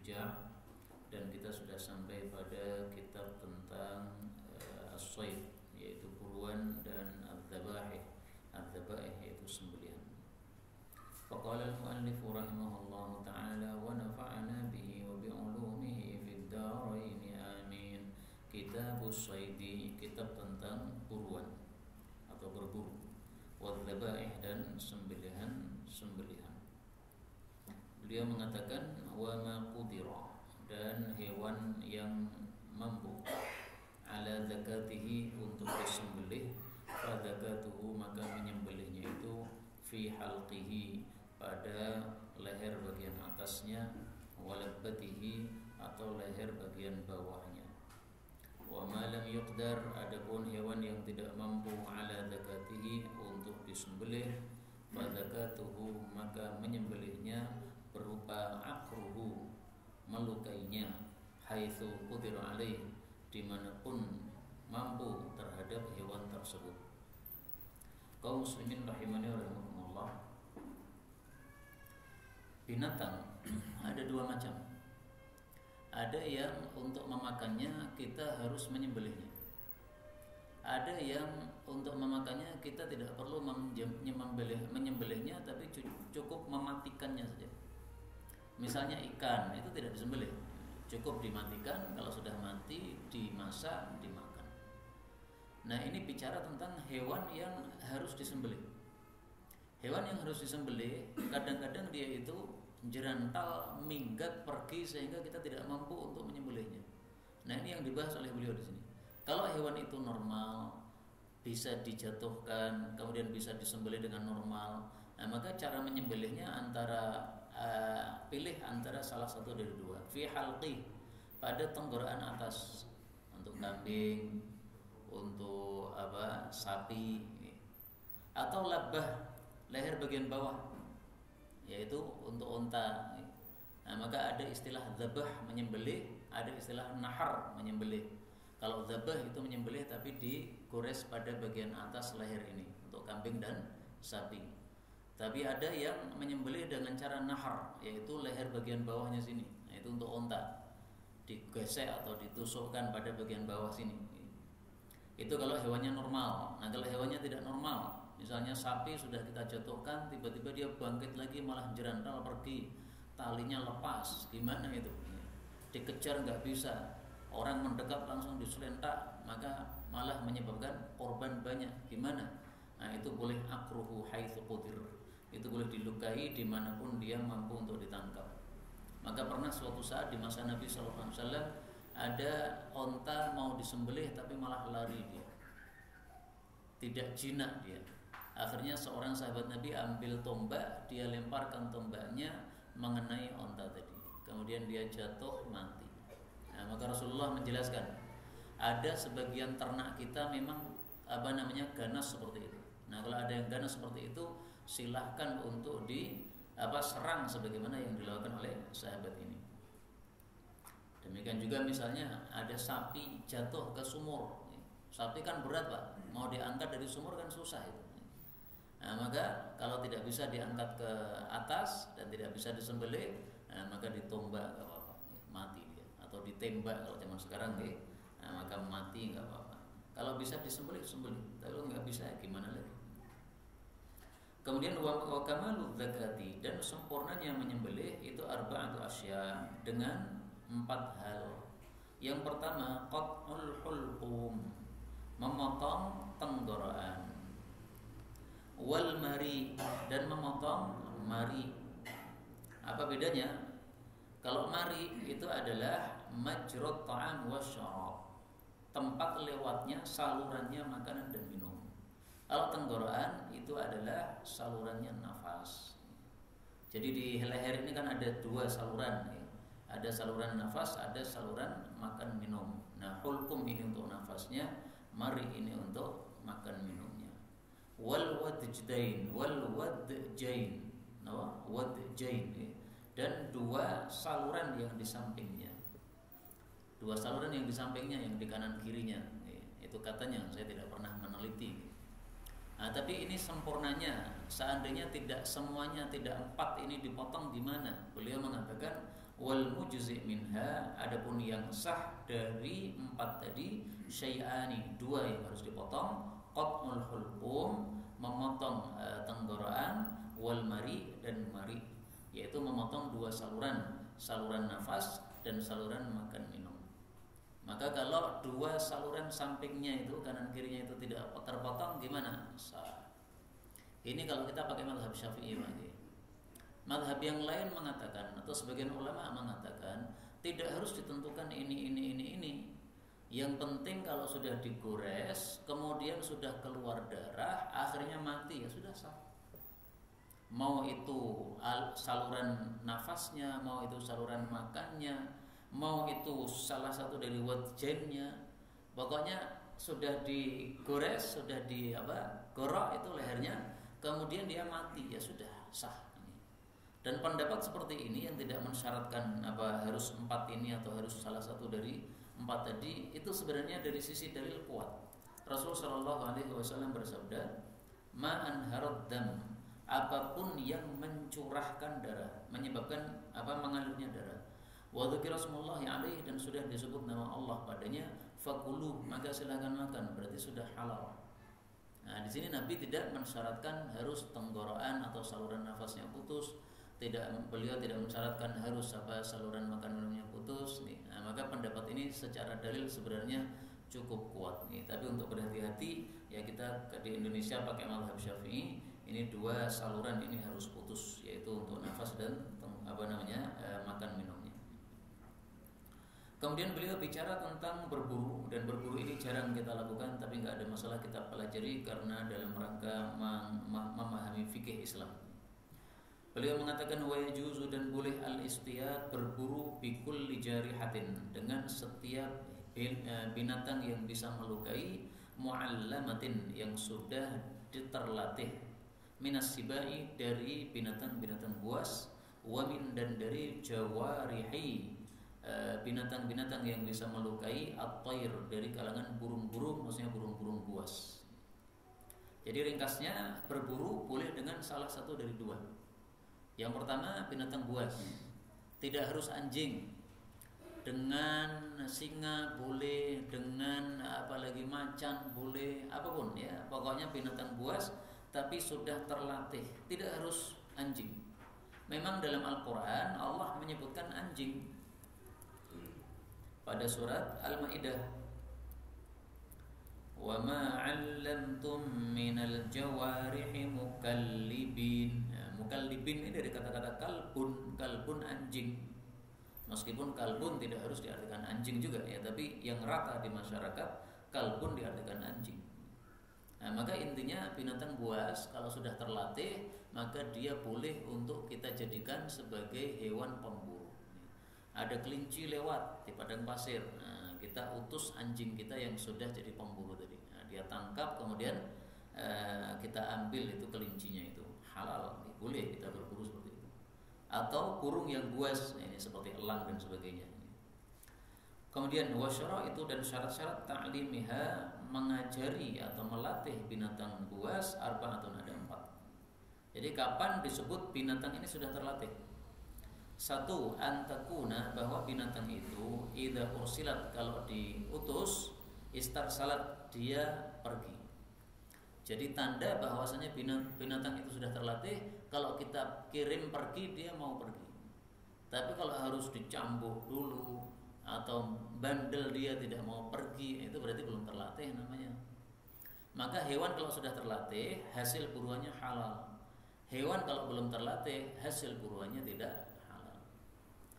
Hijjah, dan kita sudah sampai pada kitab tentang as-shayd, yaitu buruan, dan al-dzabaih yaitu sembelihan. Faqala al-muallif rahimahullahu ta'ala wa nafa'ana bihi wa bi'ulumihi fid dharain amin. Kitabus Shaidi, kitab tentang buruan atau berburu, wal-dzabaih, dan sembelihan. Beliau mengatakan wa ma qudira, dan hewan yang mampu ala zakatihi, untuk disembelih, fa zakatuhu, maka menyembelihnya itu fi halqihi, pada leher bagian atasnya, walabbatihi, atau leher bagian bawahnya. Wa ma lam yuqdar, adapun hewan yang tidak mampu ala zakatihi, untuk disembelih, fa zakatuhu, maka menyembelihnya berupa akruhu, melukainya, haitsu qudira alaih, dimanapun mampu terhadap hewan tersebut. Kaum muslimin rahimani wa rahimakumullah, binatang ada dua macam. Ada yang untuk memakannya kita harus menyembelihnya. Ada yang untuk memakannya kita tidak perlu menyembelihnya, tapi cukup mematikannya saja. Misalnya ikan itu tidak disembelih, cukup dimatikan, kalau sudah mati dimasak, dimakan. Nah, ini bicara tentang hewan yang harus disembelih. Hewan yang harus disembelih kadang-kadang dia itu jerantal, minggat, pergi, sehingga kita tidak mampu untuk menyembelihnya. Nah, ini yang dibahas oleh beliau di sini. Kalau hewan itu normal, bisa dijatuhkan, kemudian bisa disembelih dengan normal, nah, maka cara menyembelihnya pilih antara salah satu dari dua. Fi halqi, pada tenggorokan atas, untuk kambing, untuk sapi, atau labbah, leher bagian bawah, yaitu untuk unta. Nah, maka ada istilah dzabah, menyembelih, ada istilah nahar, menyembelih. Kalau dzabah itu menyembelih tapi digores pada bagian atas leher ini, untuk kambing dan sapi. Tapi ada yang menyembelih dengan cara nahar, yaitu leher bagian bawahnya sini. Nah, itu untuk unta, digesek atau ditusukkan pada bagian bawah sini. Itu kalau hewannya normal. Nah, kalau hewannya tidak normal, misalnya sapi sudah kita jatuhkan, tiba-tiba dia bangkit lagi, malah jerantal, pergi, talinya lepas, gimana itu? Dikejar nggak bisa, orang mendekat langsung diselentak, maka malah menyebabkan korban banyak, gimana? Nah, itu boleh akruhu haitsu qudir, itu boleh dilukai dimanapun dia mampu untuk ditangkap. Maka pernah suatu saat di masa Nabi SAW ada onta mau disembelih tapi malah lari dia, tidak jinak dia. Akhirnya seorang sahabat Nabi ambil tombak, dia lemparkan tombaknya mengenai onta tadi, kemudian dia jatuh mati. Nah, maka Rasulullah menjelaskan, ada sebagian ternak kita memang ganas seperti itu. Nah, kalau ada yang ganas seperti itu, silahkan untuk serang sebagaimana yang dilakukan oleh sahabat ini. Demikian juga misalnya ada sapi jatuh ke sumur. Sapi kan berat, Pak, mau diangkat dari sumur kan susah itu. Nah, maka kalau tidak bisa diangkat ke atas dan tidak bisa disembelih, nah, maka ditombak, nggak apa-apa, mati dia. Atau ditembak kalau zaman sekarang, nah, maka mati, nggak apa-apa. Kalau bisa disembelih, sembelih. Kalau nggak bisa, gimana lagi? Kemudian wa kamalu dzakati, dan sempurnanya menyembelih itu arba'atu asya, dengan 4 hal. Yang pertama, qat'ul hulqum, memotong tenggorokan, wal mari, dan memotong mari. Apa bedanya? Kalau mari itu adalah majrut ta'am wasyarab, tempat lewatnya, salurannya makanan dan minum. Kalau tenggorokan itu adalah salurannya nafas. Jadi di leher ini kan ada 2 saluran, ada saluran nafas, ada saluran makan minum. Nah, hulkum ini untuk nafasnya, mari ini untuk makan minumnya. Wal wadjain, dan 2 saluran yang di sampingnya. 2 saluran yang di sampingnya, yang di kanan kirinya. Itu katanya, saya tidak pernah meneliti. Nah, tapi ini sempurnanya. Seandainya tidak semuanya, tidak 4 ini dipotong, gimana? Beliau mengatakan Wal mujzi minha, adapun yang sah dari 4 tadi, syai'ani, 2 yang harus dipotong, qat'ul hulqum, memotong tenggorokan, wal mari, dan mari, yaitu memotong 2 saluran, saluran nafas dan saluran makan minum. Maka kalau 2 saluran sampingnya itu, kanan kirinya itu tidak terpotong, gimana? Sah. Ini kalau kita pakai mazhab Syafi'i lagi. Mazhab yang lain mengatakan, atau sebagian ulama mengatakan, tidak harus ditentukan ini. Yang penting kalau sudah digores, kemudian sudah keluar darah, akhirnya mati, ya sudah sah. Mau itu saluran nafasnya, mau itu saluran makannya, mau itu salah satu dari wajahnya, pokoknya sudah digores, sudah gorok itu lehernya, kemudian dia mati, ya sudah sah. Dan pendapat seperti ini yang tidak mensyaratkan harus 4 ini atau harus salah satu dari 4 tadi, itu sebenarnya dari sisi dalil kuat. Rasulullah SAW bersabda, ma'an harad dam, apapun yang mencurahkan darah, menyebabkan mengalirnya darah, wa dzikra smullahi alaihi, dan sudah disebut nama Allah padanya, fakulu, maka silakan makan, berarti sudah halal. Nah, di sini Nabi tidak mensyaratkan harus tenggorokan atau saluran nafasnya putus, beliau tidak mensyaratkan harus saluran makan minumnya putus nih. Nah, maka pendapat ini secara dalil sebenarnya cukup kuat nih. Tapi untuk berhati-hati ya, kita di Indonesia pakai mazhab Syafi'i, ini 2 saluran ini harus putus, yaitu untuk nafas dan makan minumnya. Kemudian beliau bicara tentang berburu, dan berburu ini jarang kita lakukan, tapi nggak ada masalah kita pelajari karena dalam rangka memahami fikih Islam. Beliau mengatakan wa yajuzu, dan boleh al-istiyad, berburu, bikulli jarihatin, dengan setiap binatang yang bisa melukai, mu'allamatin, yang sudah terlatih, minas sibai, dari binatang-binatang buas, wamin, dan dari jawarihi, binatang-binatang yang bisa melukai, at-tayr, dari kalangan burung-burung, maksudnya burung-burung buas. Jadi ringkasnya, berburu boleh dengan salah satu dari 2. Yang pertama binatang buas, tidak harus anjing, dengan singa boleh, dengan apalagi macan boleh, apapun ya, pokoknya binatang buas tapi sudah terlatih, tidak harus anjing. Memang dalam Al-Quran Allah menyebutkan anjing pada surat Al-Maidah, wa ma 'allamtum minal jawarihi mukallibin. Mukallibin ini dari kata-kata kalbun anjing. Meskipun kalbun tidak harus diartikan anjing juga ya, tapi yang rata di masyarakat kalbun diartikan anjing. Nah, maka intinya binatang buas kalau sudah terlatih, maka dia boleh untuk kita jadikan sebagai hewan pemburu. Ada kelinci lewat di padang pasir, nah, kita utus anjing kita yang sudah jadi pemburu tadi. Nah, dia tangkap, kemudian kita ambil itu kelincinya, itu halal, boleh kita berburu seperti itu. Atau burung yang buas, ini seperti elang dan sebagainya. Kemudian wasyara, itu dan syarat-syarat ta'limiha, mengajari atau melatih binatang buas, arba'atun, ada 4. Jadi kapan disebut binatang ini sudah terlatih? 1, antakuna, bahwa binatang itu idza ursilat, kalau diutus, istarsalat, dia pergi. Jadi tanda bahwasanya binatang itu sudah terlatih, kalau kita kirim pergi, dia mau pergi. Tapi kalau harus dicambuk dulu atau bandel dia tidak mau pergi, itu berarti belum terlatih namanya. Maka hewan kalau sudah terlatih, hasil buruannya halal. Hewan kalau belum terlatih, hasil buruannya tidak halal.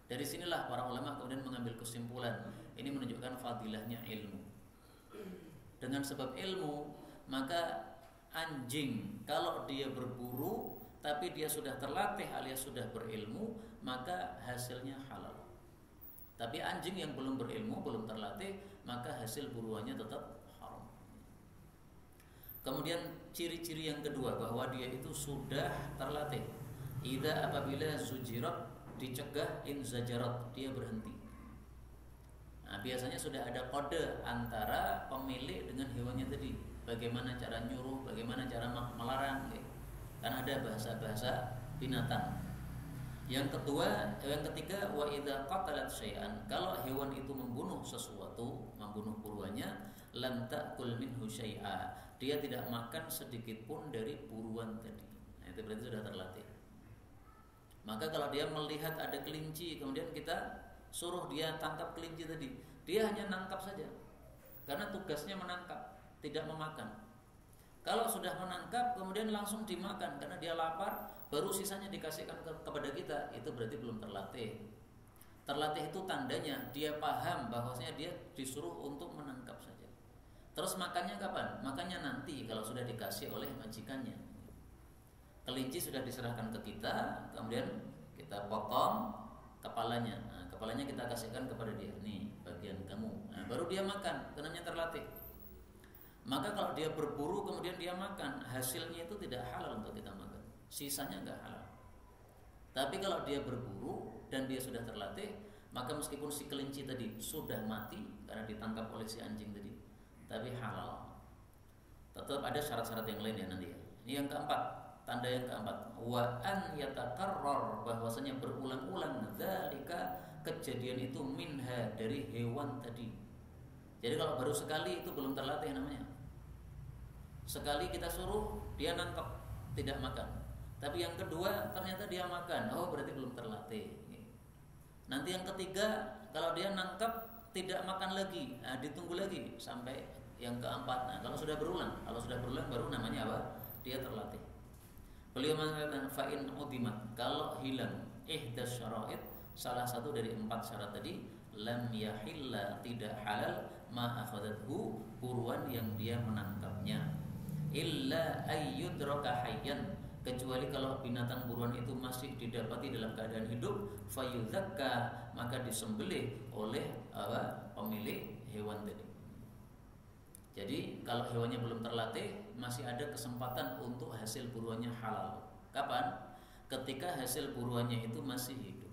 Dari sinilah para ulama kemudian mengambil kesimpulan, ini menunjukkan fadilahnya ilmu. Dengan sebab ilmu, maka anjing kalau dia berburu tapi dia sudah terlatih alias sudah berilmu, maka hasilnya halal. Tapi anjing yang belum berilmu, belum terlatih, maka hasil buruannya tetap haram. Kemudian ciri-ciri yang kedua, bahwa dia itu sudah terlatih. Idza, apabila zujirat, dicegah, in zajarat, dia berhenti. Nah, biasanya sudah ada kode antara pemilik dengan hewannya tadi. Bagaimana cara nyuruh, bagaimana cara melarang, kan ada bahasa-bahasa binatang. Yang ketiga, wa idza qatalat syai'an, kalau hewan itu membunuh sesuatu, membunuh buruannya, lam ta'kul minhu syai'a, dia tidak makan sedikit pun dari buruan tadi. Nah, itu berarti sudah terlatih. Maka kalau dia melihat ada kelinci, kemudian kita suruh dia tangkap kelinci tadi, dia hanya nangkap saja, karena tugasnya menangkap, tidak memakan. Kalau sudah menangkap kemudian langsung dimakan karena dia lapar, baru sisanya dikasihkan kepada kita, itu berarti belum terlatih. Terlatih itu tandanya dia paham bahwasanya dia disuruh untuk menangkap saja. Terus makannya kapan? Makannya nanti kalau sudah dikasih oleh majikannya. Kelinci sudah diserahkan ke kita, kemudian kita potong kepalanya. Nah, kepalanya kita kasihkan kepada dia, nih bagian kamu. Nah, baru dia makan, karenanya terlatih. Maka kalau dia berburu kemudian dia makan, hasilnya itu tidak halal untuk kita makan, sisanya enggak halal. Tapi kalau dia berburu dan dia sudah terlatih, maka meskipun si kelinci tadi sudah mati karena ditangkap oleh si anjing tadi, tapi halal. Tetap ada syarat-syarat yang lain ya nanti ya. Ini yang keempat, tanda yang keempat, wa an yatakarrar, bahwasanya berulang-ulang dzalika, kejadian itu minha, dari hewan tadi. Jadi kalau baru sekali itu belum terlatih namanya. Sekali kita suruh dia nangkep, tidak makan. Tapi yang kedua ternyata dia makan, oh berarti belum terlatih. Nanti yang ketiga, kalau dia nangkep tidak makan lagi, nah, ditunggu lagi sampai yang keempat. Nah, kalau sudah berulang baru namanya apa? Dia terlatih. Beliau mengatakan fa'in udimat, kalau hilang ihdas syara'id, salah satu dari 4 syarat tadi, lam yahilla, tidak halal, ma akhadathu, buruan yang dia menangkapnya, illa ayyudraka hayyan, kecuali kalau binatang buruan itu masih didapati dalam keadaan hidup, fayudzakka, maka disembelih oleh pemilik hewan tadi. Jadi kalau hewannya belum terlatih, masih ada kesempatan untuk hasil buruannya halal. Kapan? Ketika hasil buruannya itu masih hidup.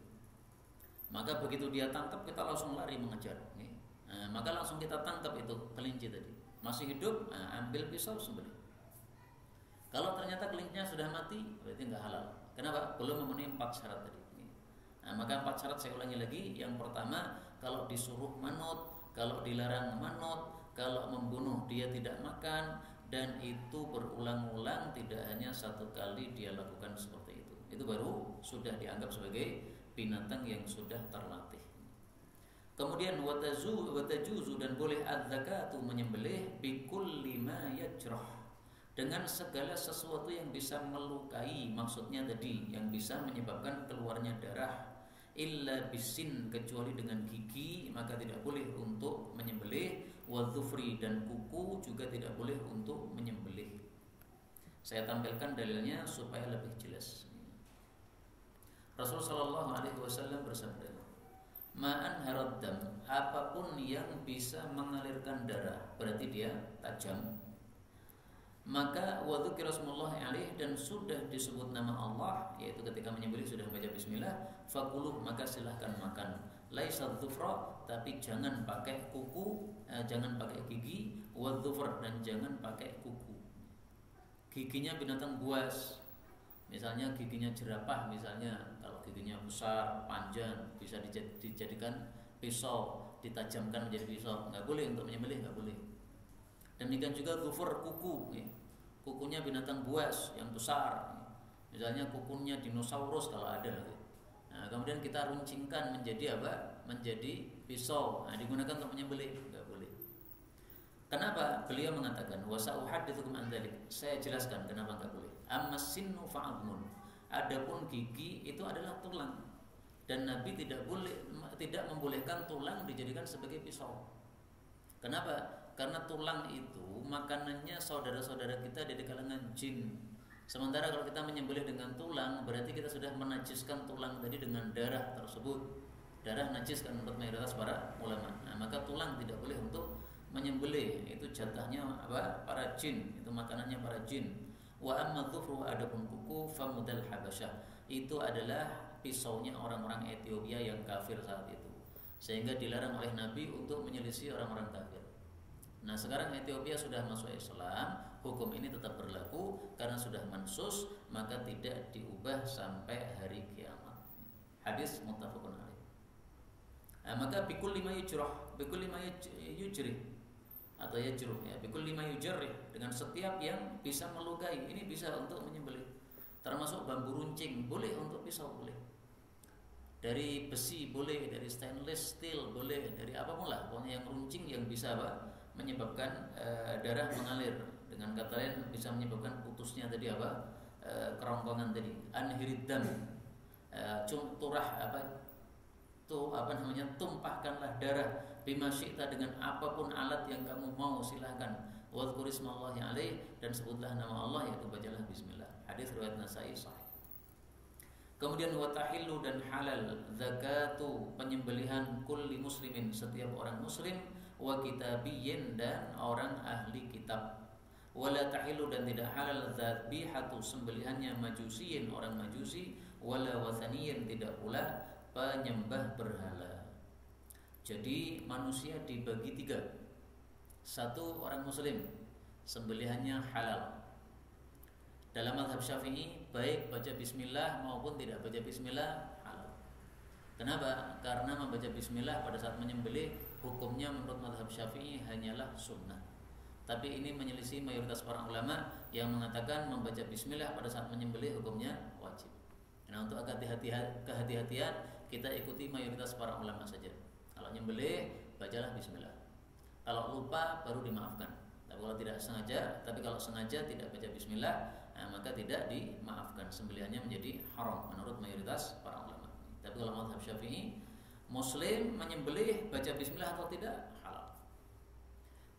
Maka begitu dia tangkap, kita langsung lari mengejar. Nah, maka langsung kita tangkap itu kelinci tadi. Masih hidup, ambil pisau sembelih. Kalau ternyata kelincinya sudah mati, berarti enggak halal. Kenapa? Belum memenuhi 4 syarat tadi. Nah, maka 4 syarat saya ulangi lagi. Yang pertama, kalau disuruh manut, kalau dilarang manut, kalau membunuh dia tidak makan, dan itu berulang-ulang, tidak hanya satu kali dia lakukan seperti itu. Itu baru sudah dianggap sebagai binatang yang sudah terlatih. Kemudian watajuzu, dan boleh adzakatu, menyembelih bikulli ma yajrah, dengan segala sesuatu yang bisa melukai, maksudnya tadi yang bisa menyebabkan keluarnya darah, illa bisin, kecuali dengan gigi, maka tidak boleh untuk menyembelih, wadhufri, dan kuku juga tidak boleh untuk menyembelih. Saya tampilkan dalilnya supaya lebih jelas. Rasulullah sallallahu alaihi wasallam bersabda, ma'an haraddam, apapun yang bisa mengalirkan darah, berarti dia tajam, maka wadzukira smullahi alaih, dan sudah disebut nama Allah, yaitu ketika menyembelih sudah baca bismillah, fakuluh, maka silahkan makan. Laisa dzufra, tapi jangan pakai kuku, jangan pakai gigi, wadzufr, dan jangan pakai kuku. Giginya binatang buas, misalnya giginya jerapah, misalnya kalau giginya besar, panjang, bisa dijadikan pisau, ditajamkan menjadi pisau, enggak boleh untuk menyembelih, enggak boleh. Demikian juga dhufur, kuku, kukunya binatang buas yang besar, misalnya kukunya dinosaurus kalau ada lagi. Nah, kemudian kita runcingkan menjadi apa? Menjadi pisau. Nah, digunakan untuk menyembelih, enggak boleh. Kenapa? Beliau mengatakan wasauhaditsukum an dzalik. Saya jelaskan kenapa enggak boleh. Ammas sinnu fa'admun. Adapun gigi itu adalah tulang, dan Nabi tidak membolehkan tulang dijadikan sebagai pisau. Kenapa? Karena tulang itu makanannya saudara-saudara kita dari kalangan jin. Sementara kalau kita menyembelih dengan tulang, berarti kita sudah menajiskan tulang tadi dengan darah tersebut. Darah najis kan menurut mayoritas para ulama. Nah, maka tulang tidak boleh untuk menyembelih. Itu jatahnya apa? Para jin. Itu makanannya para jin. Wa amma dhufru, adapun kuku, famudal habasyah, itu adalah pisaunya orang-orang Ethiopia yang kafir saat itu, sehingga dilarang oleh Nabi untuk menyelisih orang-orang kafir. Nah, sekarang Ethiopia sudah masuk Islam, hukum ini tetap berlaku karena sudah mansus, maka tidak diubah sampai hari kiamat. Hadis muttafaqun alaih. Maka bikulli ma yujrih atau yajruh ya, bikulli ma yujrih, dengan setiap yang bisa melukai. Ini bisa untuk menyembelih. Termasuk bambu runcing boleh untuk pisau, boleh. Dari besi boleh, dari stainless steel boleh, dari apapun lah, pokoknya yang runcing yang bisa menyebabkan darah mengalir. Dengan kata lain bisa menyebabkan putusnya tadi kerongkongan tadi. Anhiridam, tumpahkanlah darah bima syi'ta, dengan apapun alat yang kamu mau, silahkan. Wadhkur ismallahi alaih, dan sebutlah nama Allah, yaitu bacalah bismillah. Hadis riwayat Nasa'i sahih. Kemudian watahillu, dan halal zakatu, penyembelihan kulli muslimin, setiap orang muslim, wa kitabiyyin, dan orang ahli kitab. Wala tahillu, dan tidak halal dzabihatu, sembelihannya majusiyin, orang majusi, wala wathaniyin, tidak pula penyembah berhala. Jadi manusia dibagi 3. Satu, orang muslim, sembelihannya halal. Dalam mazhab Syafi'i, baik baca bismillah maupun tidak baca bismillah halal. Kenapa? Karena membaca bismillah pada saat menyembelih hukumnya menurut mazhab Syafi'i hanyalah sunnah. Tapi ini menyelisih mayoritas para ulama yang mengatakan membaca bismillah pada saat menyembelih hukumnya wajib. Nah, untuk agak kehati-hatian, kita ikuti mayoritas para ulama saja. Kalau nyembelih, bacalah bismillah. Kalau lupa baru dimaafkan. Tapi kalau sengaja tidak baca bismillah, maka tidak dimaafkan. Sembelihannya menjadi haram menurut mayoritas para ulama. Tapi kalau mazhab Syafi'i, muslim menyembelih baca bismillah atau tidak halal.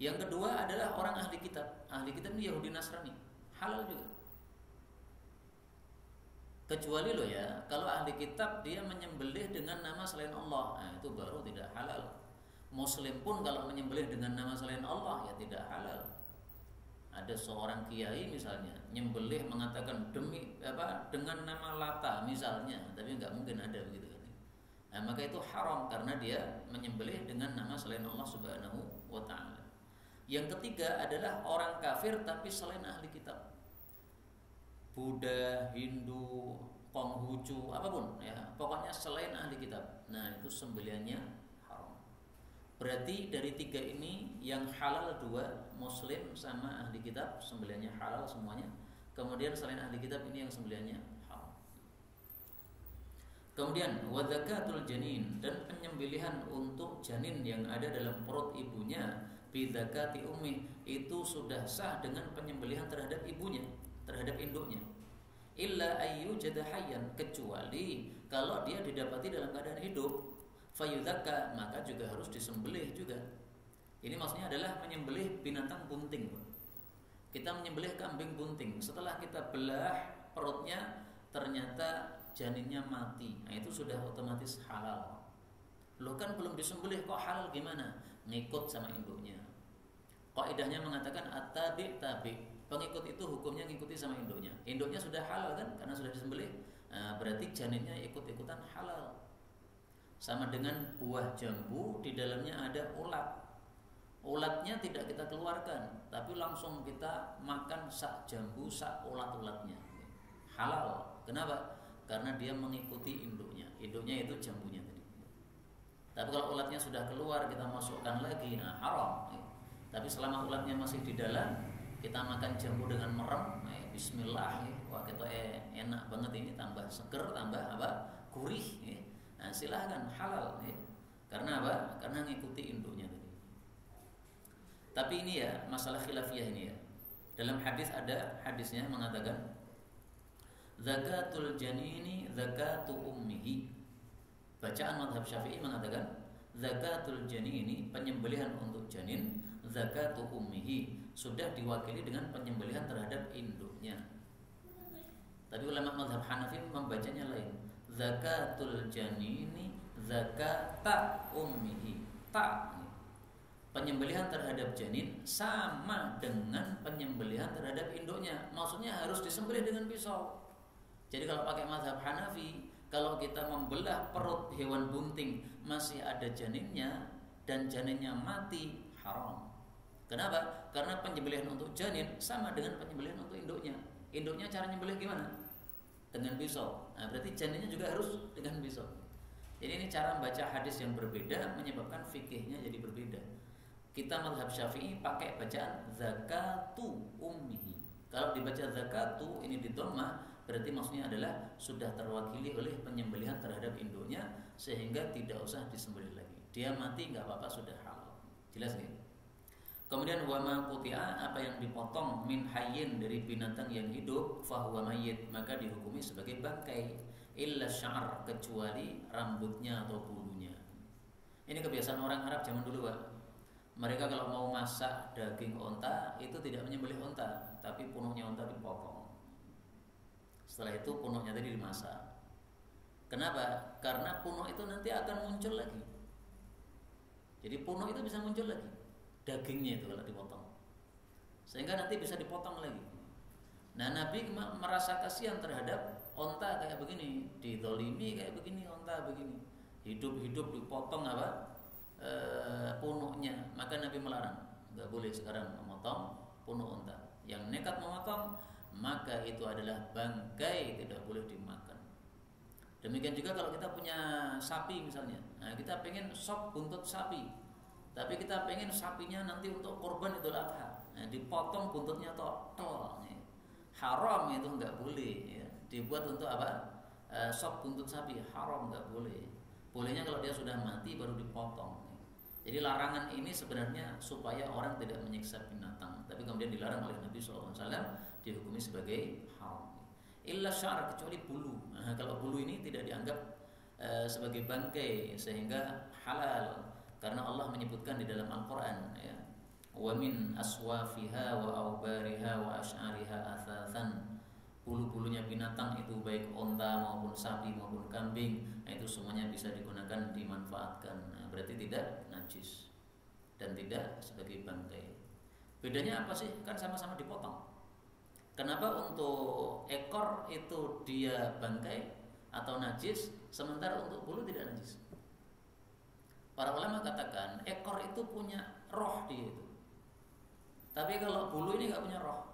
Yang kedua adalah orang ahli kitab. Ahli kitab ini Yahudi Nasrani, halal juga. Kecuali kalau ahli kitab dia menyembelih dengan nama selain Allah, itu baru tidak halal. Muslim pun kalau menyembelih dengan nama selain Allah, ya tidak halal. Ada seorang kiai misalnya nyembelih mengatakan dengan nama Lata misalnya, tapi nggak mungkin ada begitu kan. Maka itu haram karena dia menyembelih dengan nama selain Allah Subhanahu wa taala. Yang ketiga adalah orang kafir tapi selain ahli kitab. Buddha, Hindu, Konghucu, apapun ya, pokoknya selain ahli kitab. Nah, itu sembelihannya haram. Berarti dari 3 ini yang halal 2, muslim sama ahli kitab, sembelihannya halal semuanya. Kemudian selain ahli kitab ini yang sembelihannya haram. Kemudian wadzakatul janin, dan penyembelihan untuk janin yang ada dalam perut ibunya, bidzakati ummi, itu sudah sah dengan penyembelihan terhadap ibunya, terhadap induknya. Illa ayyujada hayyan, kecuali kalau dia didapati dalam keadaan hidup, fayudzakka, maka juga harus disembelih juga. Ini maksudnya adalah menyembelih binatang bunting. Kita menyembelih kambing bunting, setelah kita belah perutnya ternyata janinnya mati, nah itu sudah otomatis halal. Loh kan belum disembelih kok halal, gimana? Ngikut sama induknya. Qaidahnya mengatakan at-tabi' tabi', pengikut itu hukumnya ngikuti sama induknya. Induknya sudah halal kan karena sudah disembelih, berarti janinnya ikut-ikutan halal. Sama dengan buah jambu, di dalamnya ada ulat. Ulatnya tidak kita keluarkan, tapi langsung kita makan sak jambu, sak ulat-ulatnya. Halal. Kenapa? Karena dia mengikuti induknya. Induknya itu jambunya tadi. Tapi kalau ulatnya sudah keluar, kita masukkan lagi, haram. Tapi selama ulatnya masih di dalam, kita makan jambu dengan merem, bismillah, wah kita enak banget ini, tambah seger, tambah gurih. Nah, silahkan halal. Karena apa? Karena ngikuti induknya tadi. Tapi ini ya masalah khilafiyah ini ya. Dalam hadis ada hadisnya mengatakan zakatul janini zakatu ummihi. Bacaan mazhab Syafi'i mengatakan zakatul janini, penyembelihan untuk janin, zakatu ummihi, sudah diwakili dengan penyembelihan terhadap induknya. Tapi ulama mazhab Hanafi membacanya lain. Zakatul janini zakata ummihi. Penyembelihan terhadap janin sama dengan penyembelihan terhadap induknya. Maksudnya harus disembelih dengan pisau. Jadi kalau pakai mazhab Hanafi, kalau kita membelah perut hewan bunting masih ada janinnya dan janinnya mati, haram. Kenapa? Karena penyembelihan untuk janin sama dengan penyembelihan untuk induknya. Induknya cara nyembelih gimana? dengan pisau. Nah, berarti janinnya juga harus dengan pisau. Jadi ini cara membaca hadis yang berbeda menyebabkan fikihnya jadi berbeda. Kita mazhab Syafi'i pakai bacaan zakatu ummihi. Kalau dibaca zakatu ini di dhammah, berarti maksudnya adalah sudah terwakili oleh penyembelihan terhadap induknya sehingga tidak usah disembelih lagi. Dia mati enggak apa-apa, sudah halal. Jelas nggih? Kemudian wama quti'a, apa yang dipotong min hayyin dari binatang yang hidup, fahuwa mayyit, maka dihukumi sebagai bangkai, illa sya'ar, kecuali rambutnya atau bulunya. Ini kebiasaan orang Arab zaman dulu, Pak. Mereka kalau mau masak daging onta itu tidak menyembelih onta, tapi punuknya onta dipotong. Setelah itu punuknya tadi dimasak. Kenapa? Karena punuk itu nanti akan muncul lagi. Jadi punuk itu bisa muncul lagi, dagingnya itu kalau dipotong, sehingga nanti bisa dipotong lagi. Nah, Nabi merasa kasihan terhadap onta kayak begini, didolimi kayak begini, onta begini, hidup-hidup dipotong punuknya. Maka Nabi melarang, nggak boleh sekarang memotong punuk onta. Yang nekat memotong, maka itu adalah bangkai, tidak boleh dimakan. Demikian juga kalau kita punya sapi misalnya, nah kita pengen sop buntut sapi, tapi kita pengen sapinya nanti untuk kurban Idul Adha, nah dipotong buntutnya total, haram, itu nggak boleh ya. Dibuat untuk apa? Sop buntut sapi, haram, nggak boleh. Bolehnya kalau dia sudah mati baru dipotong. Jadi larangan ini sebenarnya supaya orang tidak menyiksa binatang, tapi kemudian dilarang oleh Nabi SAW, dihukumi sebagai haram. Illa syar, kecuali bulu. Nah, kalau bulu ini tidak dianggap sebagai bangkai sehingga halal, karena Allah menyebutkan di dalam Al-Quran ya, wa min aswafiha wa aubariha wa ash'ariha athathan. Bulu-bulunya binatang itu baik onta maupun sapi maupun kambing, nah itu semuanya bisa digunakan, dimanfaatkan. Nah, berarti tidak najis dan tidak sebagai bangkai. Bedanya apa sih? Kan sama-sama dipotong. Kenapa untuk ekor itu dia bangkai atau najis, sementara untuk bulu tidak najis? Para ulama katakan ekor itu punya roh dia itu, tapi kalau bulu ini nggak punya roh.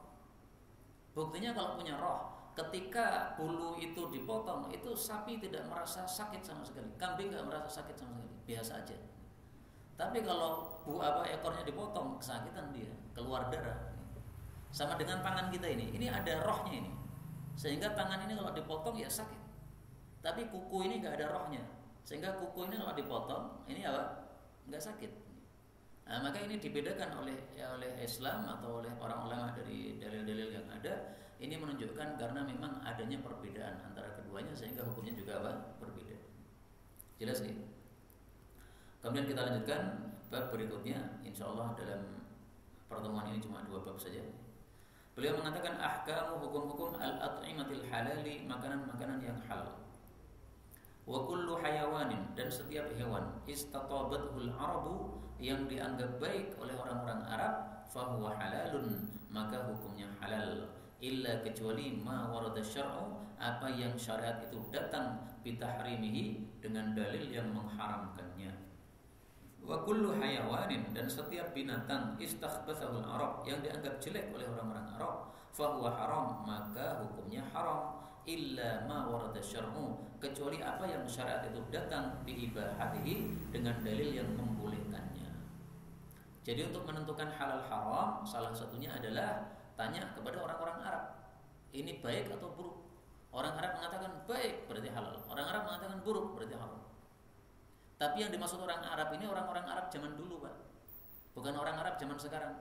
Buktinya kalau punya roh, ketika bulu itu dipotong, itu sapi tidak merasa sakit sama sekali, kambing nggak merasa sakit sama sekali, biasa aja. Tapi kalau ekornya dipotong, kesakitan dia, keluar darah. Sama dengan tangan kita ini ada rohnya ini, sehingga tangan ini kalau dipotong ya sakit. Tapi kuku ini nggak ada rohnya, sehingga kuku ini kalau dipotong ini apa? Nggak sakit. Nah, maka ini dibedakan oleh Islam atau oleh para ulama dari dalil-dalil yang ada. Ini menunjukkan karena memang adanya perbedaan antara keduanya, sehingga hukumnya juga berbeda. Jelas nih? Kemudian kita lanjutkan bab berikutnya, insyaallah dalam pertemuan ini cuma 2 bab saja. Beliau mengatakan ahkamu, hukum-hukum al-at'imatil halali, makanan-makanan yang halal. Wa kullu hayawanin, dan setiap hewan istatabathul arabu, yang dianggap baik oleh orang-orang Arab, fahuwa halalun, maka hukumnya halal. Illa, kecuali ma warada syar'u, apa yang syariat itu datang bitahrimihi, dengan dalil yang mengharamkannya. Wa kullu hayawanin, dan setiap binatang istakhbathahul arab, yang dianggap jelek oleh orang-orang Arab, fahuwa haram, maka hukumnya haram. Illa ma warada syar'u, kecuali apa yang syariat itu datang biibahatihi, dengan dalil yang membolehkannya. Jadi untuk menentukan halal haram, salah satunya adalah tanya kepada orang-orang Arab, ini baik atau buruk. Orang Arab mengatakan baik, berarti halal. Orang Arab mengatakan buruk, berarti haram. Tapi yang dimaksud orang Arab ini orang-orang Arab zaman dulu, Pak, bukan orang Arab zaman sekarang.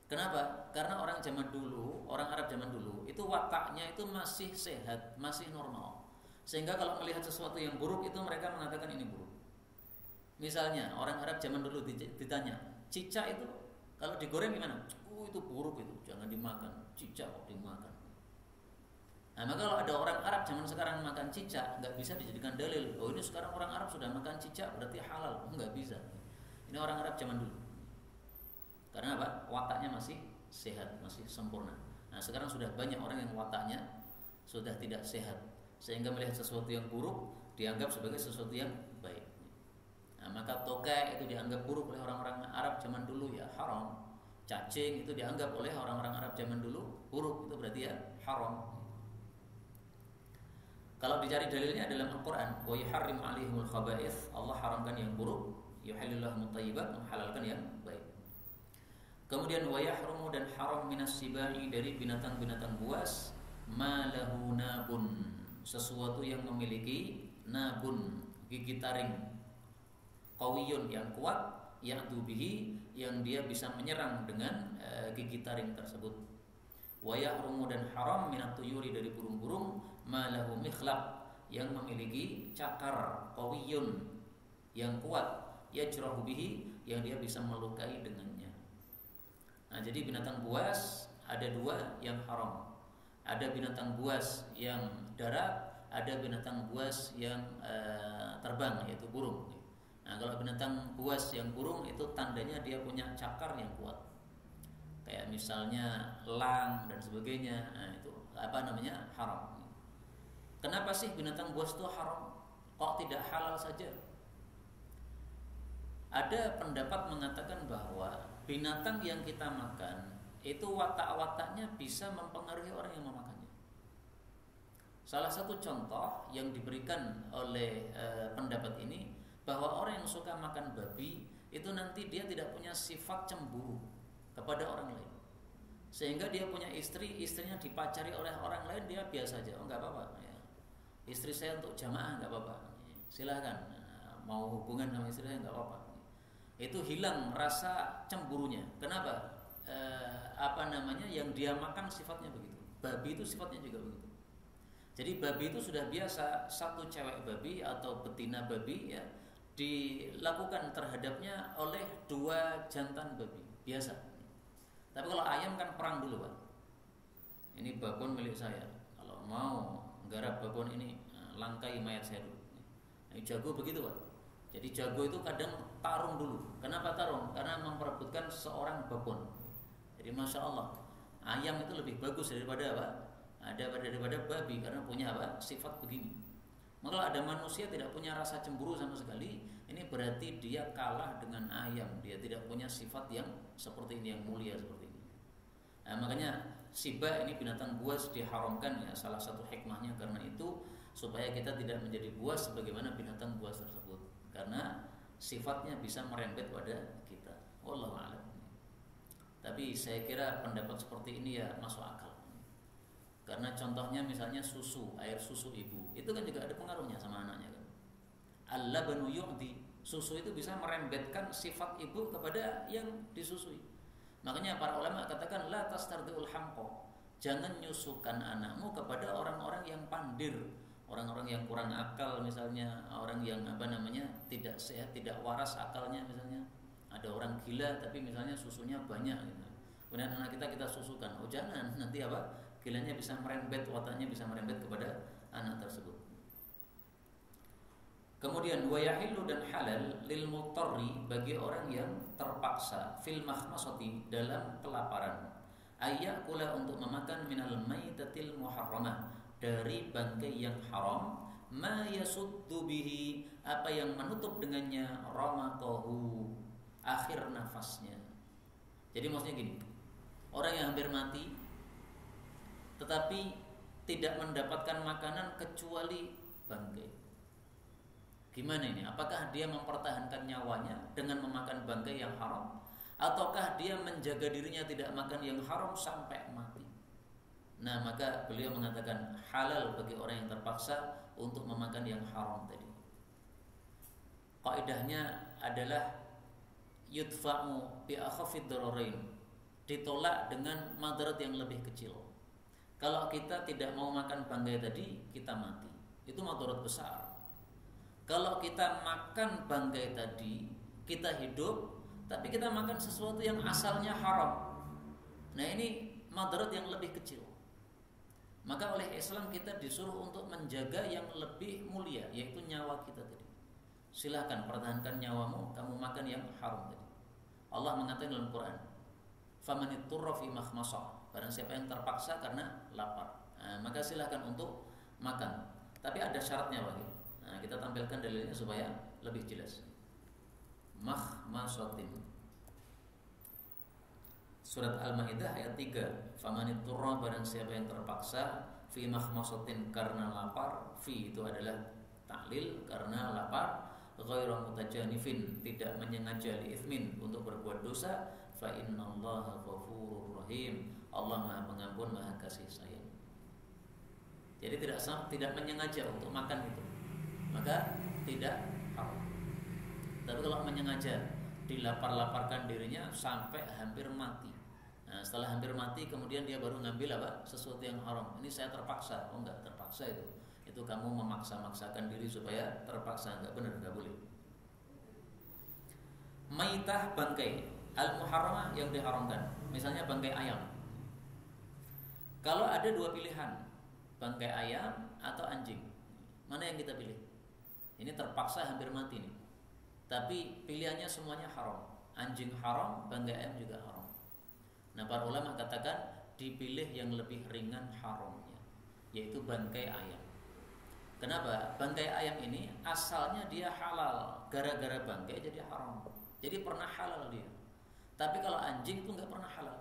Kenapa? Karena orang Arab zaman dulu itu wataknya itu masih sehat, masih normal, sehingga kalau melihat sesuatu yang buruk itu mereka mengatakan ini buruk. Misalnya orang Arab zaman dulu ditanya, cicak itu kalau digoreng gimana? Itu buruk, itu jangan dimakan. Cicak kok dimakan. Nah, maka kalau ada orang Arab zaman sekarang makan cicak, nggak bisa dijadikan dalil. Oh, ini sekarang orang Arab sudah makan cicak berarti halal. Nggak bisa. Ini orang Arab zaman dulu. Karena apa? Wataknya masih sehat, masih sempurna. Nah, sekarang sudah banyak orang yang wataknya sudah tidak sehat, sehingga melihat sesuatu yang buruk dianggap sebagai sesuatu yang baik. Nah, maka tokek itu dianggap buruk oleh orang-orang Arab zaman dulu, ya haram. Cacing itu dianggap oleh orang-orang Arab zaman dulu buruk, itu berarti ya haram. Kalau dicari dalilnya dalam Al-Quran, wa yuharrim 'alaihimul khaba'ith, Allah haramkan yang buruk, yuhillillahu thayyibat, menghalalkan yang baik. Kemudian wa yahrumu, dan haram minas sibai, dari binatang-binatang buas, ma lahu nabun, sesuatu yang memiliki nabun, gigi taring, qawiyun, yang kuat, ya'tu bihi, yang dia bisa menyerang dengan gigi taring tersebut. Wa yahrumu, dan haram minat tuyuri, dari burung-burung, ma lahu mikhlab, yang memiliki cakar, qawiyun, yang kuat, yajrahu bihi, yang dia bisa melukai dengannya. Nah, jadi binatang buas ada dua yang haram. Ada binatang buas yang darat, ada binatang buas yang terbang, yaitu burung. Nah, kalau binatang buas yang burung itu tandanya dia punya cakar yang kuat, kayak misalnya elang dan sebagainya. Nah, itu haram. Kenapa sih binatang buas itu haram? Kok tidak halal saja? Ada pendapat mengatakan bahwa binatang yang kita makan itu watak-wataknya bisa mempengaruhi orang yang memakannya. Salah satu contoh yang diberikan oleh pendapat ini, bahwa orang yang suka makan babi itu nanti dia tidak punya sifat cemburu kepada orang lain, sehingga dia punya istri, istrinya dipacari oleh orang lain, dia biasa aja, oh nggak apa-apa ya. Istri saya untuk jamaah nggak apa-apa, silahkan, mau hubungan sama istri saya nggak apa-apa. Itu hilang rasa cemburunya. Kenapa? Yang dia makan sifatnya begitu. Babi itu sifatnya juga begitu. Jadi babi itu sudah biasa, satu cewek babi atau betina babi ya dilakukan terhadapnya oleh dua jantan babi, biasa. Tapi kalau ayam kan perang dulu, Pak. Ini babon milik saya. Kalau mau garap babon ini, langkai mayat saya dulu. Nah, jago begitu, Pak. Jadi jago itu kadang tarung dulu. Kenapa tarung? Karena memperebutkan seorang babon. Jadi masya Allah, ayam itu lebih bagus daripada apa? Daripada babi, karena punya apa? Sifat begini. Maka kalau ada manusia tidak punya rasa cemburu sama sekali, ini berarti dia kalah dengan ayam. Dia tidak punya sifat yang seperti ini, yang mulia seperti ini. Nah, makanya siba ini binatang buas diharamkan ya, salah satu hikmahnya karena itu supaya kita tidak menjadi buas sebagaimana binatang buas tersebut, karena sifatnya bisa merembet pada kita. Wallahu a'lam. Tapi saya kira pendapat seperti ini ya masuk akal. Karena contohnya misalnya susu, air susu ibu, itu kan juga ada pengaruhnya sama anaknya kan. Al-labanu yu'di, susu itu bisa merembetkan sifat ibu kepada yang disusui. Makanya para ulama katakan la tastardiul hamqa, jangan nyusukan anakmu kepada orang-orang yang pandir, orang-orang yang kurang akal misalnya, orang yang tidak sehat, tidak waras akalnya misalnya. Ada orang gila tapi misalnya susunya banyak gitu. Kemudian anak kita susukan, oh jangan, nanti gilanya bisa merembet, wataknya bisa merembet kepada anak tersebut. Kemudian wa yahillu, dan halal lil mutarri, bagi orang yang terpaksa, fil mahmasati, dalam kelaparan, ayyakula, untuk memakan minal maitatil muharramah, dari bangkai yang haram, ma yasuddu bihi, apa yang menutup dengannya, ramaqahu, akhir nafasnya. Jadi maksudnya gini, orang yang hampir mati tetapi tidak mendapatkan makanan kecuali bangkai. Gimana ini? Apakah dia mempertahankan nyawanya dengan memakan bangkai yang haram, ataukah dia menjaga dirinya tidak makan yang haram sampai mati? Nah, maka beliau mengatakan halal bagi orang yang terpaksa untuk memakan yang haram tadi. Kaidahnya adalah yudfa'u bi akhafid dararain, ditolak dengan madarat yang lebih kecil. Kalau kita tidak mau makan bangkai tadi, kita mati, itu madarat besar. Kalau kita makan bangkai tadi, kita hidup, tapi kita makan sesuatu yang asalnya haram, nah ini madarat yang lebih kecil. Maka oleh Islam kita disuruh untuk menjaga yang lebih mulia, yaitu nyawa kita tadi. Silahkan pertahankan nyawamu, kamu makan yang haram tadi. Allah mengatakan dalam Quran, famanitturra fi makhmasah, barang siapa yang terpaksa karena lapar, maka silahkan untuk makan. Tapi ada syaratnya lagi. Nah, kita tampilkan dalilnya supaya lebih jelas. Makhmasatin, Surat Al-Maidah ayat 3, famanitturra, barang siapa yang terpaksa fi makhmasatin karena lapar, fi itu adalah taklil karena lapar, ghairu mutajanifin tidak menyengaja li itsmin untuk berbuat dosa, fa innallaha ghafurur rahim, Allah Maha Pengampun Maha Kasih Sayang. Jadi tidak menyengaja untuk makan itu, maka tidak haram. Tapi kalau menyengaja dilapar-laparkan dirinya sampai hampir mati. Nah, setelah hampir mati kemudian dia baru ngambil apa? Sesuatu yang haram. Ini saya terpaksa. Oh, enggak terpaksa itu. Itu kamu memaksa-maksakan diri supaya terpaksa, enggak benar, enggak boleh. Maitah bangkai al-muharramah yang diharamkan. Misalnya bangkai ayam. Kalau ada dua pilihan, bangkai ayam atau anjing, mana yang kita pilih? Ini terpaksa hampir mati nih. Tapi pilihannya semuanya haram. Anjing haram, bangkai ayam juga haram. Nah, para ulama katakan dipilih yang lebih ringan haramnya, yaitu bangkai ayam. Kenapa? Bangkai ayam ini asalnya dia halal, gara-gara bangkai jadi haram. Jadi pernah halal dia. Tapi kalau anjing itu nggak pernah halal.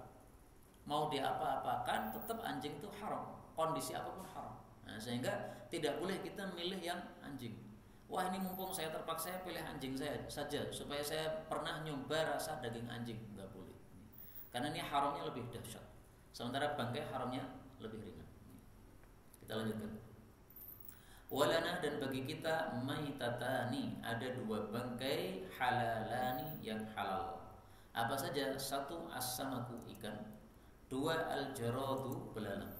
Mau diapa-apakan tetap anjing itu haram. Kondisi apapun haram. Nah, sehingga tidak boleh kita milih yang anjing. Wah, ini mumpung saya terpaksa, saya pilih anjing saya saja supaya saya pernah nyoba rasa daging anjing. Nggak boleh. Karena ini haramnya lebih dahsyat. Sementara bangkai haramnya lebih ringan. Kita lanjutkan. Walana dan bagi kita maitatani, ada dua bangkai halalani yang halal. Apa saja? Satu as-samaku ikan, dua al-jaradu belalang.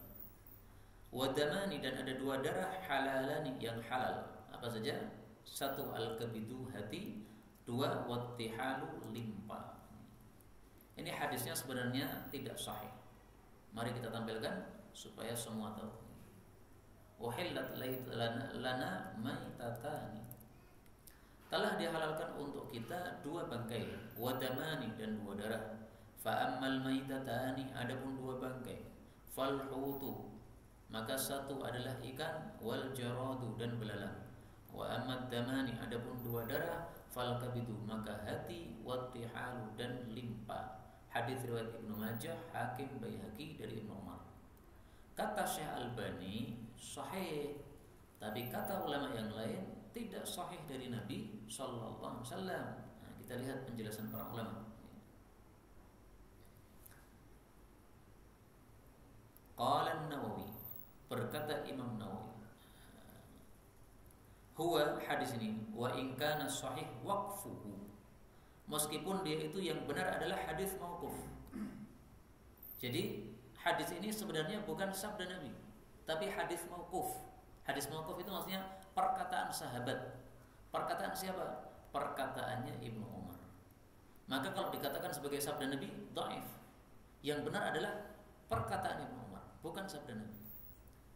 Wadamani dan ada dua darah halalani yang halal. Apa saja? Satu al-kabidu hati, dua wattihalu limpa. Ini hadisnya sebenarnya tidak sahih. Mari kita tampilkan supaya semua tahu. Uhillat lana maitatani. Telah dihalalkan untuk kita dua bangkai, wadamani dan dua darah. Fa ammal maitatani, adapun dua bangkai, fal hutu, maka satu adalah ikan, wal jaradu dan belalang. Wa ammad damani, adapun dua darah, fal kabidu, maka hati, wattihalu dan limpa. Hadis riwayat Ibnu Majah, Hakim, Baihaqi dari Ibnu Umar. Kata Syekh Albani sahih, tapi kata ulama yang lain tidak sahih dari Nabi sallallahu alaihi wasallam. Nah, kita lihat penjelasan para ulama. Qala An-Nawawi, berkata Imam Nawawi, huwa hadis ini wa in kana sahih waqfuhu, meskipun dia itu yang benar adalah hadis mauquf. Jadi hadis ini sebenarnya bukan sabda Nabi, tapi hadis mauquf. Hadis mauquf itu maksudnya perkataan sahabat. Perkataan siapa? Perkataannya Ibnu Umar. Maka kalau dikatakan sebagai sabda Nabi, dhaif. Yang benar adalah perkataan Ibnu Umar, bukan sabda Nabi.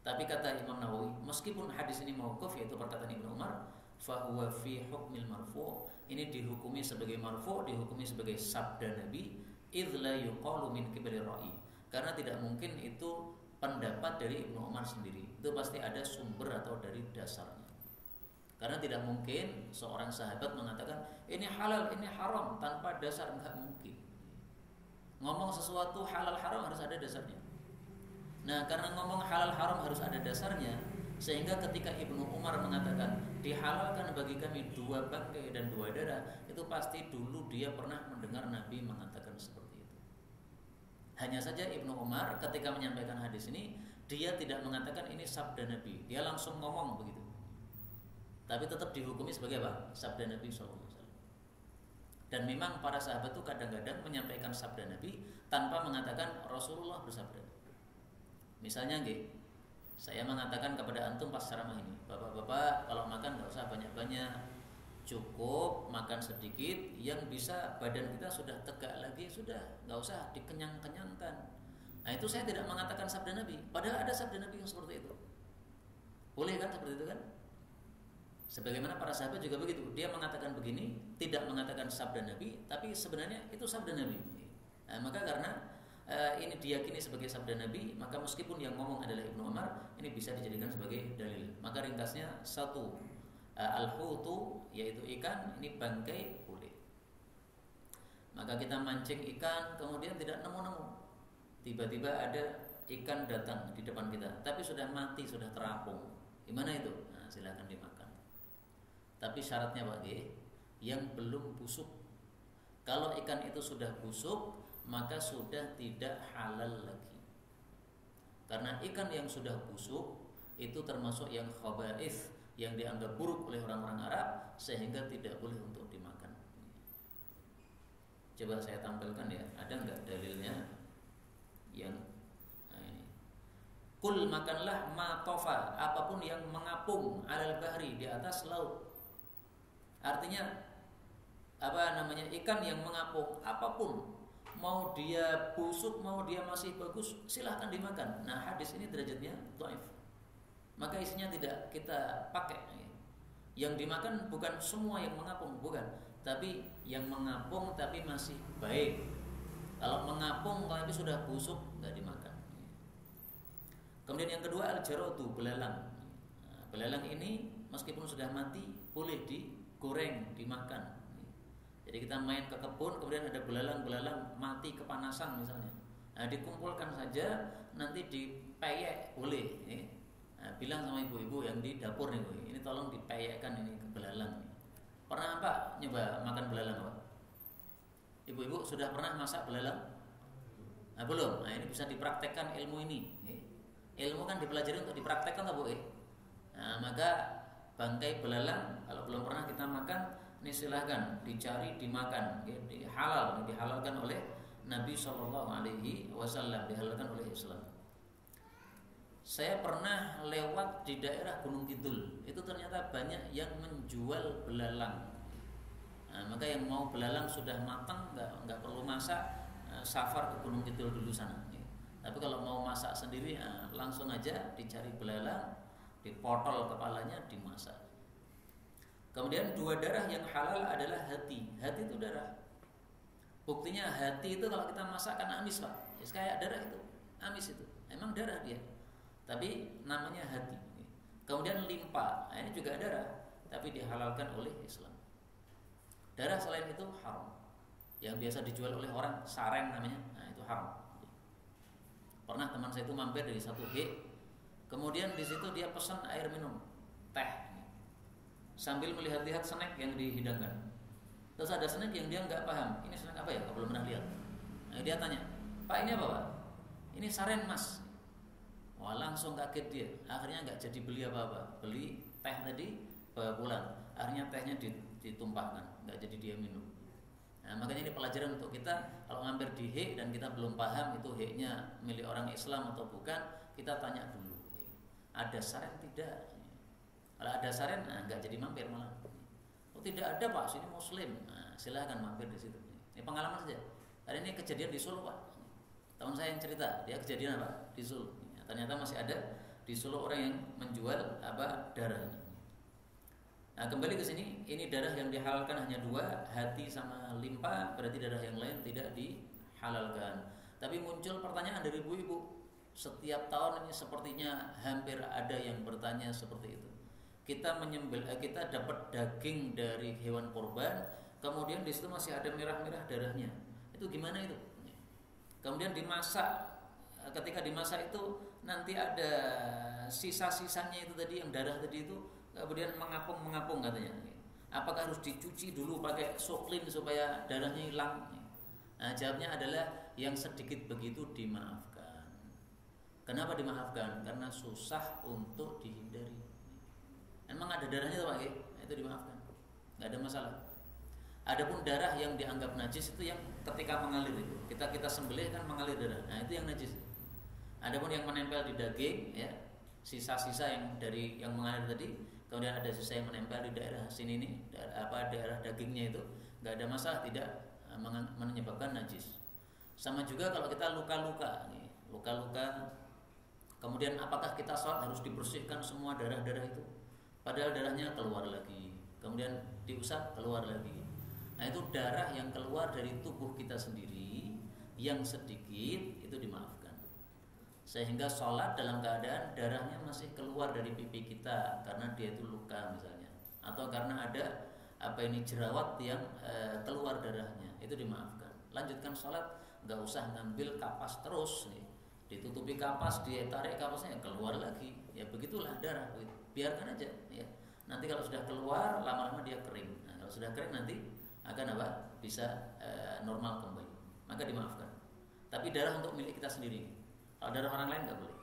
Tapi kata Imam Nawawi, meskipun hadis ini mauquf, yaitu perkataan Ibnu Umar, fa huwa fi hukmil marfu', ini dihukumi sebagai marfu', dihukumi sebagai sabda Nabi, idz la yuqalu min qibali ra'i, karena tidak mungkin itu pendapat dari Ibnu Umar sendiri. Itu pasti ada sumber atau dari dasarnya. Karena tidak mungkin seorang sahabat mengatakan ini halal, ini haram tanpa dasar, enggak mungkin. Ngomong sesuatu halal haram harus ada dasarnya. Nah, karena ngomong halal haram harus ada dasarnya, sehingga ketika Ibnu Umar mengatakan dihalalkan bagi kami dua bangkai dan dua darah, itu pasti dulu dia pernah mendengar Nabi mengatakan seperti itu. Hanya saja Ibnu Umar ketika menyampaikan hadis ini, dia tidak mengatakan ini sabda Nabi, dia langsung ngomong begitu. Tapi tetap dihukumi sebagai apa? Sabda Nabi SAW. Dan memang para sahabat itu kadang-kadang menyampaikan sabda Nabi tanpa mengatakan Rasulullah bersabda. Misalnya saya mengatakan kepada antum pas ceramah ini, bapak-bapak kalau makan nggak usah banyak-banyak, cukup makan sedikit, yang bisa badan kita sudah tegak lagi, sudah nggak usah dikenyang-kenyangkan. Nah, itu saya tidak mengatakan sabda Nabi, padahal ada sabda Nabi yang seperti itu. Boleh kan seperti itu kan? Sebagaimana para sahabat juga begitu, dia mengatakan begini, tidak mengatakan sabda Nabi, tapi sebenarnya itu sabda Nabi. Nah, maka karena ini diyakini sebagai sabda Nabi, maka meskipun yang ngomong adalah Ibnu Umar, ini bisa dijadikan sebagai dalil. Maka ringkasnya satu, al-hutu yaitu ikan, ini bangkai boleh. Maka kita mancing ikan kemudian tidak nemu-nemu, tiba-tiba ada ikan datang di depan kita, tapi sudah mati, sudah terapung, gimana itu? Nah, silakan dimakan. Tapi syaratnya Pak G, yang belum busuk. Kalau ikan itu sudah busuk, maka sudah tidak halal lagi. Karena ikan yang sudah busuk itu termasuk yang khaba'ith, yang dianggap buruk oleh orang-orang Arab, sehingga tidak boleh untuk dimakan. Coba saya tampilkan ya, ada enggak dalilnya yang kul makanlah ma tofa, apapun yang mengapung alal bahri, di atas laut. Artinya ikan yang mengapung apapun, mau dia busuk mau dia masih bagus, silahkan dimakan. Nah, hadis ini derajatnya dhaif, maka isinya tidak kita pakai. Yang dimakan bukan semua yang mengapung, bukan, tapi yang mengapung tapi masih baik. Kalau mengapung tapi sudah busuk, nggak dimakan. Kemudian yang kedua al-jaradu, belalang. Nah, belalang ini meskipun sudah mati boleh digoreng, dimakan. Jadi kita main ke kebun, kemudian ada belalang mati kepanasan misalnya. Nah, dikumpulkan saja, nanti dipeyek boleh. Nah, bilang sama ibu-ibu yang di dapur nih, Bu, ini tolong dipeyekkan ini ke belalang. Pernah apa nyoba makan belalang Pak? Ibu-ibu sudah pernah masak belalang? Nah, belum. Nah, ini bisa dipraktekkan ilmu ini. Ilmu kan dipelajari untuk dipraktekkan, Bu. Nah, maka bangkai belalang kalau belum pernah kita makan, ini silahkan dicari dimakan. Dihalalkan oleh Nabi Shallallahu Alaihi Wasallam, dihalalkan oleh Islam. Saya pernah lewat di daerah Gunung Kidul, itu ternyata banyak yang menjual belalang. Nah, maka yang mau belalang sudah matang, nggak perlu masak, safar ke Gunung Kidul dulu sana. Tapi kalau mau masak sendiri, langsung aja dicari belalang, dipotol kepalanya, dimasak. Kemudian dua darah yang halal adalah hati. Hati itu darah. Buktinya hati itu kalau kita masak kan amis Pak. Kayak darah itu, amis itu. Emang darah dia, tapi namanya hati. Kemudian limpa, ini juga darah, tapi dihalalkan oleh Islam. Darah selain itu haram. Yang biasa dijual oleh orang sareng namanya, nah itu haram. Pernah teman saya itu mampir dari satu kemudian di situ dia pesan air minum, teh, sambil melihat-lihat snack yang dihidangkan. Terus ada snack yang dia nggak paham, ini snack apa ya? Kalau belum pernah lihat. Nah, dia tanya, Pak ini apa Pak? Ini saren Mas. Wah, langsung kaget dia. Akhirnya nggak jadi beli apa-apa, beli teh tadi bawa pulang. Akhirnya tehnya ditumpahkan, nggak jadi dia minum. Nah, makanya ini pelajaran untuk kita kalau mampir di dan kita belum paham itu nya milik orang Islam atau bukan, kita tanya dulu. Ada saren tidak? Kalau ada saren, nggak jadi mampir malah. Oh tidak ada Pak, sini Muslim. Nah, silahkan mampir di situ. Ini pengalaman saja. Hari ini kejadian di Solo Pak. Teman saya yang cerita, dia kejadian apa? Di Solo. Ternyata masih ada di Solo orang yang menjual darah. Nah, kembali ke sini, ini darah yang dihalalkan hanya dua, hati sama limpa, berarti darah yang lain tidak dihalalkan. Tapi muncul pertanyaan dari ibu-ibu, setiap tahun ini sepertinya hampir ada yang bertanya seperti itu. Kita dapat daging dari hewan kurban, kemudian di situ masih ada merah-merah darahnya. Itu gimana itu? Kemudian dimasak, ketika dimasak itu nanti ada sisa-sisanya itu tadi, yang darah tadi itu kemudian mengapung katanya. Apakah harus dicuci dulu pakai soklin supaya darahnya hilang? Nah, jawabnya adalah yang sedikit begitu dimaafkan. Kenapa dimaafkan? Karena susah untuk dihindari. Emang ada darahnya tuh Pak, itu dimaafkan, nggak ada masalah. Adapun darah yang dianggap najis itu yang ketika mengalir itu, kita sembelih kan mengalir darah. Nah, itu yang najis. Adapun yang menempel di daging, ya, sisa-sisa yang mengalir tadi, kemudian ada sisa yang menempel di daerah sini nih, daerah dagingnya itu, nggak ada masalah, tidak menyebabkan najis. Sama juga kalau kita luka-luka, kemudian apakah kita sholat harus dibersihkan semua darah-darah itu? Padahal darahnya keluar lagi, kemudian diusap keluar lagi. Nah, itu darah yang keluar dari tubuh kita sendiri yang sedikit itu dimaafkan. Sehingga sholat dalam keadaan darahnya masih keluar dari pipi kita karena dia itu luka misalnya, atau karena ada jerawat yang keluar darahnya, itu dimaafkan. Lanjutkan sholat, nggak usah ngambil kapas terus nih. ditutupi kapas, ditarik kapasnya keluar lagi, ya begitulah darah, biarkan aja ya. Nanti kalau sudah keluar lama-lama dia kering. Nah, kalau sudah kering nanti akan apa? Bisa normal kembali. Maka dimaafkan. Tapi darah untuk milik kita sendiri. Kalau darah orang lain nggak boleh.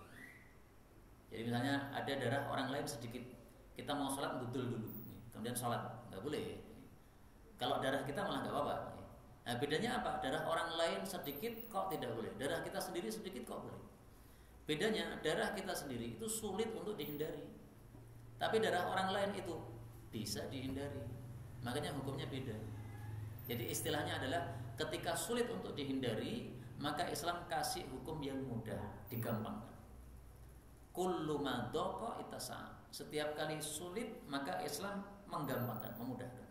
Jadi misalnya ada darah orang lain sedikit, kita mau sholat dudul dulu, kemudian sholat, nggak boleh. Kalau darah kita malah nggak apa-apa. Nah, bedanya apa? Darah orang lain sedikit kok tidak boleh. Darah kita sendiri sedikit kok boleh. Bedanya darah kita sendiri itu sulit untuk dihindari. Tapi darah orang lain itu bisa dihindari. Makanya hukumnya beda. Jadi istilahnya adalah ketika sulit untuk dihindari, maka Islam kasih hukum yang mudah, digampangkan. Kullu ma dhaqa itasa. Setiap kali sulit maka Islam menggampangkan, memudahkan.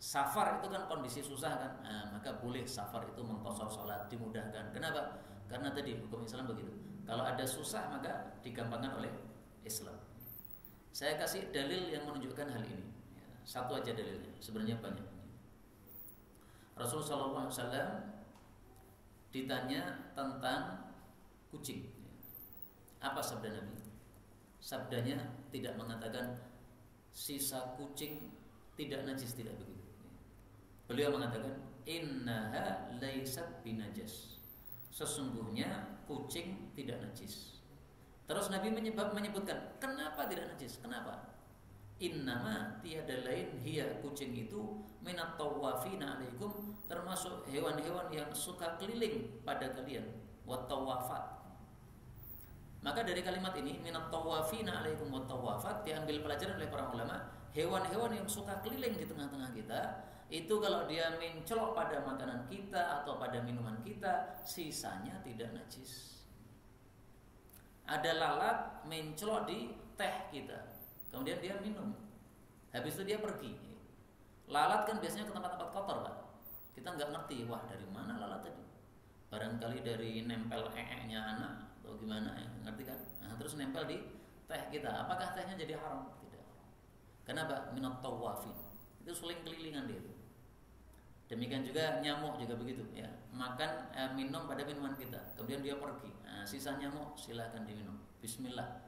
Safar itu kan kondisi susah kan, maka boleh safar itu mengqashar salat, dimudahkan. Kenapa? Karena tadi hukum Islam begitu. Kalau ada susah maka digampangkan oleh Islam. Saya kasih dalil yang menunjukkan hal ini. Satu aja dalilnya, sebenarnya banyak. Rasulullah SAW ditanya tentang kucing. Apa sabda Nabi? Sabdanya tidak mengatakan sisa kucing tidak najis, tidak begitu. Beliau mengatakan innaha laysat binajas. Sesungguhnya kucing tidak najis. Terus Nabi menyebutkan kenapa tidak najis? Kenapa? Innama tiada lain hiya, kucing itu minat tawafina alaikum, termasuk hewan-hewan yang suka keliling pada kalian, wat tawafat. Maka dari kalimat ini minat tawafina alaikum wat tawafat diambil pelajaran oleh para ulama, hewan-hewan yang suka keliling di tengah-tengah kita itu kalau dia mencelok pada makanan kita atau pada minuman kita, sisanya tidak najis. Ada lalat mencelok di teh kita, kemudian dia minum, habis itu dia pergi. Lalat kan biasanya ke tempat-tempat kotor, Pak. Kita nggak ngerti, wah dari mana lalat tadi? Barangkali dari nempel nya anak atau gimana ya, ngerti kan? Nah, terus nempel di teh kita, apakah tehnya jadi haram? Tidak. Kenapa? Minat tawafin, itu suling kelilingan dia. Demikian juga nyamuk juga begitu ya, makan minum pada minuman kita, kemudian dia pergi. Nah, sisa nyamuk silakan diminum. Bismillah.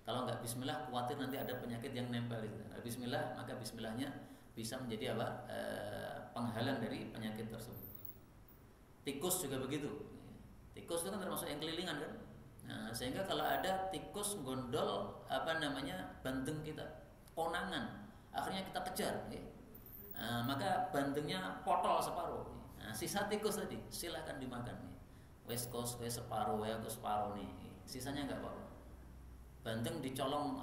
Kalau nggak Bismillah, khawatir nanti ada penyakit yang nempel itu. Nah, Bismillah, maka Bismillahnya bisa menjadi apa? Penghalang dari penyakit tersebut. Tikus juga begitu. Tikus itu kan termasuk yang kelilingan kan. Nah, sehingga kalau ada tikus gondol banteng kita, konangan, akhirnya kita kejar. Ya. Maka bantengnya potol separuh. Nah, sisa tikus tadi silakan dimakan. Wes separuh, ya separuh nih. Sisanya nggak apa-apa. Banteng dicolong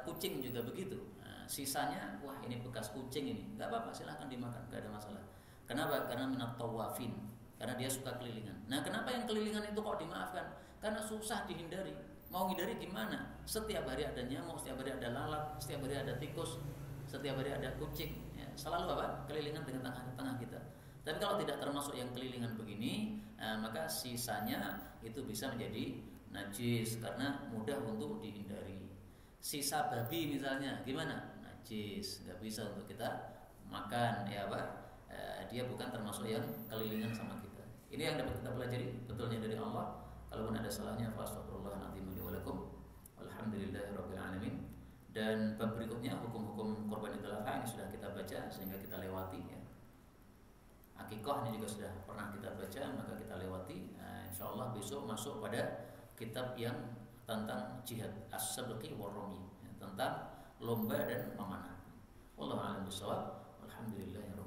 kucing juga begitu. Nah, sisanya wah ini bekas kucing ini, nggak apa-apa, silakan dimakan, nggak ada masalah. Kenapa? Karena minat tawafin, karena dia suka kelilingan. Nah, kenapa yang kelilingan itu kok dimaafkan? Karena susah dihindari. Mau hindari gimana? Setiap hari ada nyamuk, setiap hari ada lalat, setiap hari ada tikus, setiap hari ada kucing. Ya, selalu apa? Kelilingan dengan tengah kita. Tapi kalau tidak termasuk yang kelilingan begini, maka sisanya itu bisa menjadi najis karena mudah untuk dihindari. Sisa babi misalnya, gimana? Najis, nggak bisa untuk kita makan, ya Pak. Dia bukan termasuk yang kelilingan sama kita. Ini yang dapat kita pelajari betulnya dari Allah. Kalaupun ada salahnya, fastaghfirullahaladzim li wa lakum. Alhamdulillahirabbil alamin. Dan bab berikutnya hukum-hukum korban Idul Adha ini sudah kita baca sehingga kita lewati ya. Akikah ini juga sudah pernah kita baca, maka kita lewati. Insyaallah besok masuk pada kitab yang tentang jihad as-sabqi war-ramy, tentang lomba dan memanah. Wallahu a'lam bishawab. Alhamdulillah.